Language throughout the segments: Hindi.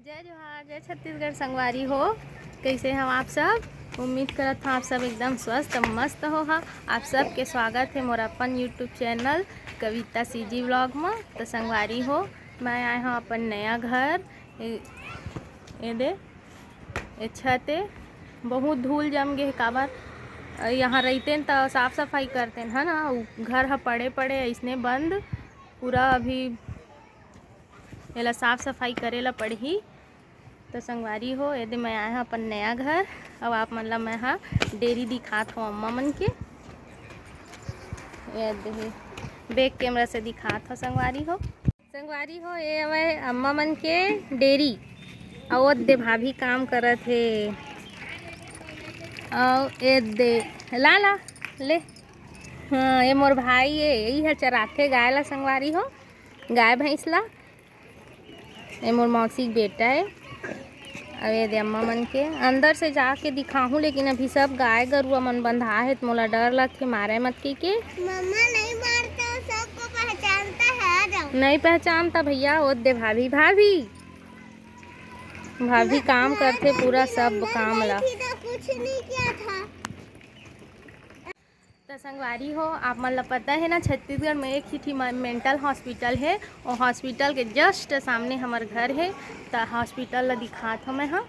जय जोहार, जय छत्तीसगढ़ संगवारी हो। कैसे हम आप सब। उम्मीद करत हूँ आप सब एकदम स्वस्थ मस्त हो। हा आप सबके स्वागत है मोर अपन यूट्यूब चैनल कविता सीजी व्लॉग में। तो संगवारी हो, मैं आए हूँ अपन नया घर। ये दे ये छत है, बहुत धूल जम गए काबर यहाँ रहते तो साफ़ सफाई करते है ना। घर हा पड़े पड़े ऐसने बंद पूरा। अभी एला साफ़ सफाई करेला पड़ही। तो संगवारी हो, यदि मैं आया अपन नया घर। अब आप मन ला मैं हाँ डेरी दिखात हूँ अम्मा मन के। यदि बैक कैमरा से दिखात हो संगवारी हो ये हवे अम्मा मन के डेरी। और दे भाभी काम करत है। और ये दे ला ला ले। हाँ, ये मोर भाई है, यही है चराथे गाय ला संगवारी हो, गाय भैंस ला। ये मोर मौसी बेटा है। अब ये दे अम्मा मन के अंदर से जाके दिखाऊं, लेकिन अभी सब गाय गरुआ मन बंधा है तो मोला डर लगथे मारे मत के। मम्मा नहीं मारता, सबको पहचानता है। जाओ। नहीं पहचानता भैया, वो दे भाभी भाभी काम करते पूरा सब काम ला। कुछ नहीं किया था। तो संगवारी हो, आप मन ला पता है ना छत्तीसगढ़ में एक ही मेंटल हॉस्पिटल है। और हॉस्पिटल के जस्ट सामने हमार घर है। तो हॉस्पिटल ला दिखात हूँ मैं। हाँ,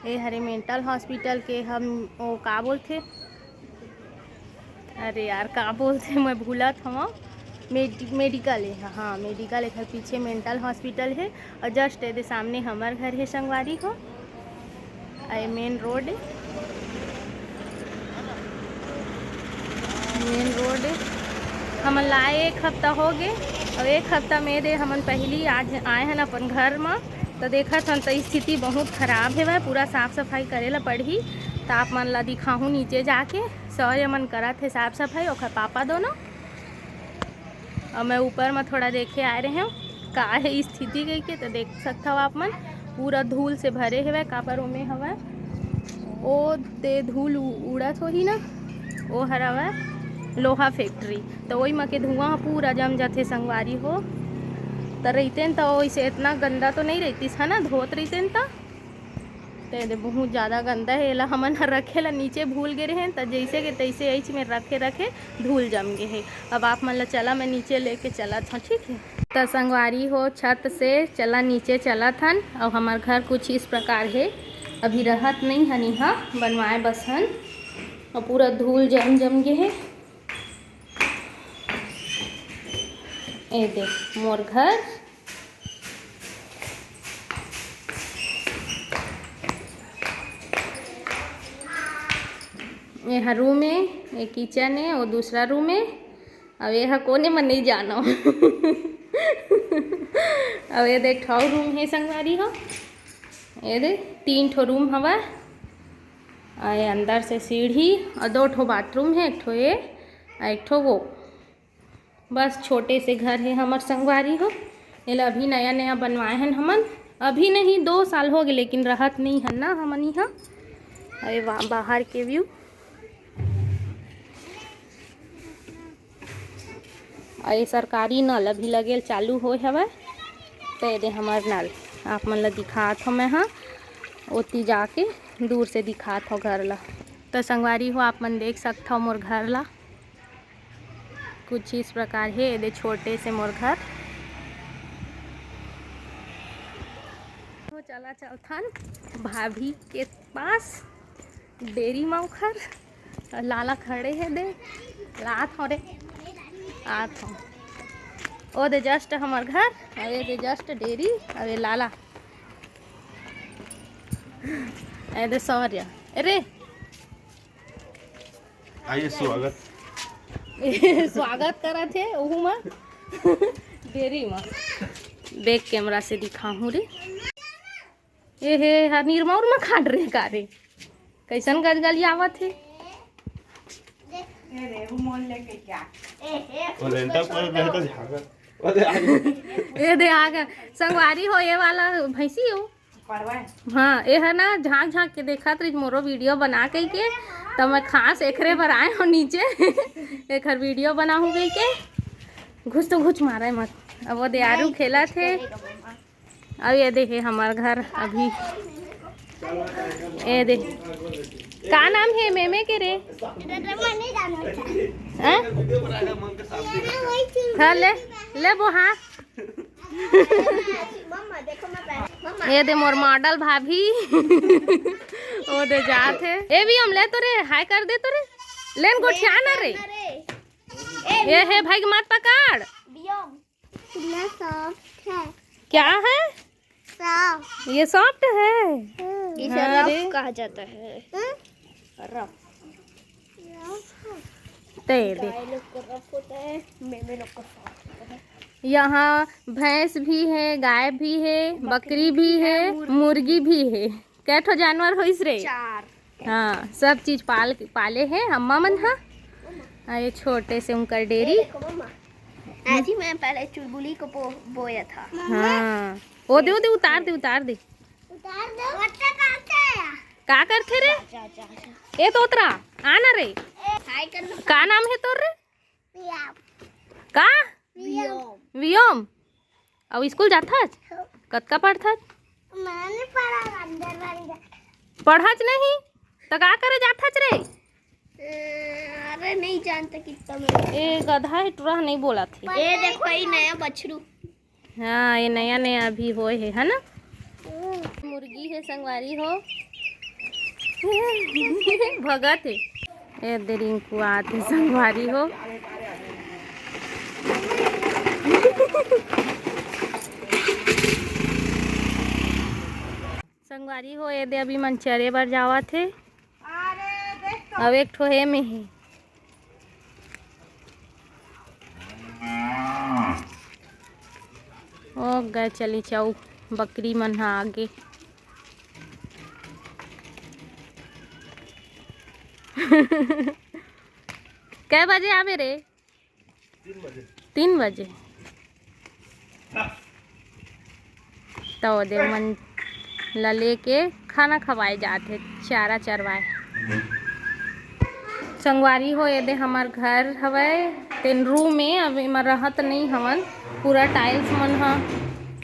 ये हरे मेंटल हॉस्पिटल के हम वो का बोलते, अरे यार का बोलते मैं भूलत हूँ। मेडिकल है, हाँ मेडिकल है। पीछे मेंटल हॉस्पिटल है और जस्ट ये सामने हमार घर है संगवारी हो। ये मेन रोड है। हम लाए एक हफ्ता हो गए। और एक हफ्ता में दे हमन पहली आज आए हैं अपन घर में। तो देखा था तो स्थिति बहुत ख़राब है। वह पूरा साफ़ सफाई करेला पड़ी। तो आप मन ला दिखाऊँ नीचे जाके। सौर्य मन करा थे साफ़ सफाई और पापा दोनों। और मैं ऊपर में थोड़ा देखे आ रहे हैं का है स्थिति गई के। तो देख सकता हो आप मन पूरा धूल से भरे हुए कापर में हवा। ओ दे धूल उड़त हो ही ना, वो हरा हुआ लोहा फैक्ट्री। तो वही में के धुआं पूरा जम जाते संगवारी हो। तो रहते तो वैसे इतना गंदा तो नहीं रहती है ना, धोत रहते तो बहुत ज़्यादा गंदा है। एला हमन रखे ला नीचे भूल गए हैं। तो जैसे के तैसे ऐसे में रखे धूल जम गए है। अब आप मन ला चला मैं नीचे लेके चला था, ठीक है। तो संगवारी हो, छत से चला नीचे चला था। और हमार घर कुछ इस प्रकार है। अभी रहत नहीं हन, यहाँ बनवाए बस हन। और पूरा धूल जम गए है। ये देख मोर घर। यह रूम है, ये किचन है, और दूसरा रूम है। अब यह कोने में नहीं जाना। अब ये देख ठो रूम है संगवारी हो। ये देख 3 ठो रूम हवा। और ये अंदर से सीढ़ी और 2 ठो बाथरूम है। एक ठो ये और एक ठो वो। बस छोटे से घर है हमार संगवारी हो। ये अभी नया नया बनवाए हैं हमन। अभी नहीं 2 साल हो गए, लेकिन रहत नहीं है ना हमन यहाँ। अरे बाहर के व्यू। ये सरकारी नल अभी लगे चालू हो हवा। तो ये हमार नल आप मन ला दिखात हो मैं। हाँ, ओती जाके दूर से दिखात हो घर ला। तो संगवारी हो, आप मन देख सकता हो मोर घर ला कुछ इस प्रकार है। ये छोटे से मोर घर तो चला चलथन भाभी के पास डेरी मौखर। लाला खड़े है दे लात हो रे आत हो। ओ दे जस्ट हमार घर और ये दे जस्ट डेरी। और ये लाला ए दे सौर्य। अरे आइए स्वागत स्वागत करा थे ओहू में डेरी में। बैक कैमरा से दिखाऊँ रे। ए हे निर्मौर में खाट रे का रे, कैसन गजगली आवत है। ये दे आ गया संगवारी हो। ये वाला भैंसी हो। हाँ, ये है ना झाँक झाँक के देखा तो मोरो वीडियो बना के तो मैं खास एकरे पर आए हो नीचे। एक हर वीडियो बनाऊँ गई के। घुस तो घुस मारा है मत। अब वो दे आरू खेला थे। अब ये देखे हमार घर अभी ये दे का नाम है मेमे के रे हाँ ले ले वो हाँ ये दे मोर मॉडल भाभी वो दे जात है ए भी हम ले तो रे हाय कर दे तो रे लेन गोठिया ना रे ये है भाई मत पकड़ क्या है ये सॉफ्ट है इसे रफ कहा जाता है रफ दे दे रफ होता है मेमे लोग को सॉफ्ट होता है। यहाँ भैंस भी है गाय भी है बकरी भी है मुर्गी भी है कै ठो जानवर हो इस रे 4 हाँ सब चीज पाले हैं अम्मा मन हाँ ये छोटे से उनका डेयरी आज ही मैं पहले चुलबुली को बोया था। हाँ वो दे उतार दे उतार दो का करते रे ए तोतरा आना रे हाय कर लो का नाम है तोर रे का वियोम अब स्कूल जाता कतका पढ़ता मैंने पढ़ा अंदर पढ़ाच नहीं तो का करे जाता रे अरे नहीं जानता कितना में ए गधा है टुरा नहीं बोला थी ये देखो ये नया बछरू हाँ ये नया नया अभी होए है ना मुर्गी है संगवारी हो भगत है ए दे रिंकू आते संगवारी हो संगवारी हो ये दे अभी मनचरे बर जावा थे अब एक ठो है में ही ओ गए चली चाऊ बकरी मन हा आगे कै बजे आवे रे 3 बजे तो दे मन ला लेके खाना खवाए जाते चारा चरवाए संगवारी हो ये दे हमार घर हवे तेन रूम में अब एमा रहत नहीं हवन पूरा टाइल्स मन हा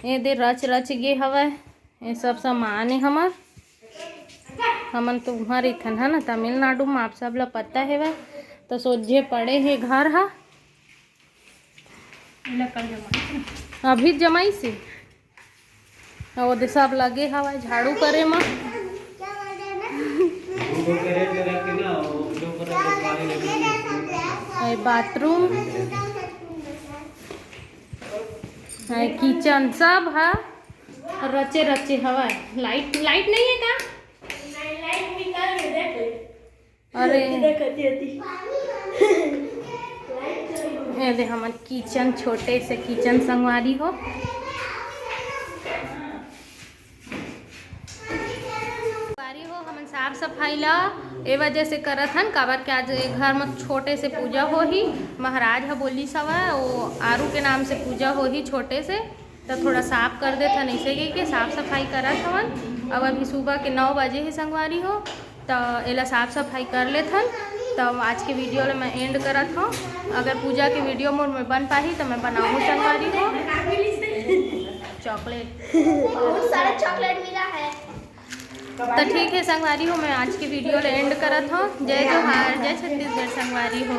ये दे रच रच गे हवे ये सब सामान है हमार हमन तो उहाँ रहीथन है ना तमिलनाडु में आप सब ला पता है तो सोझे पड़े है घर हा अभी जमाई से वो दे सब लगे हवा झाड़ू करे में बाथरूम किचन सब है रचे रचे हवा लाइट नहीं है का अरे ये दे हमार किचन छोटे से किचन संगवारी हो साफ सफाई ला ए वजह से करत हन काबर के आज घर में छोटे से पूजा हो ही महाराज ह बोली सवा वो आरू के नाम से पूजा हो ही छोटे से तो थोड़ा साफ कर देत हन ऐसे के साफ सफाई करत हवन अब अभी सुबह के 9 बजे ही संगवारी हो तो एला साफ सफाई कर लेत हन तो आज के वीडियो ला मैं एंड करत हूँ अगर पूजा के वीडियो मोर में बन पाही तो मैं बनाऊँ संगवारी हो चॉकलेट बहुत सारा चॉकलेट मिला है तो ठीक है संगवारी हो मैं आज की वीडियो एंड करत हूँ जय जोहार जय छत्तीसगढ़ संगवारी हो।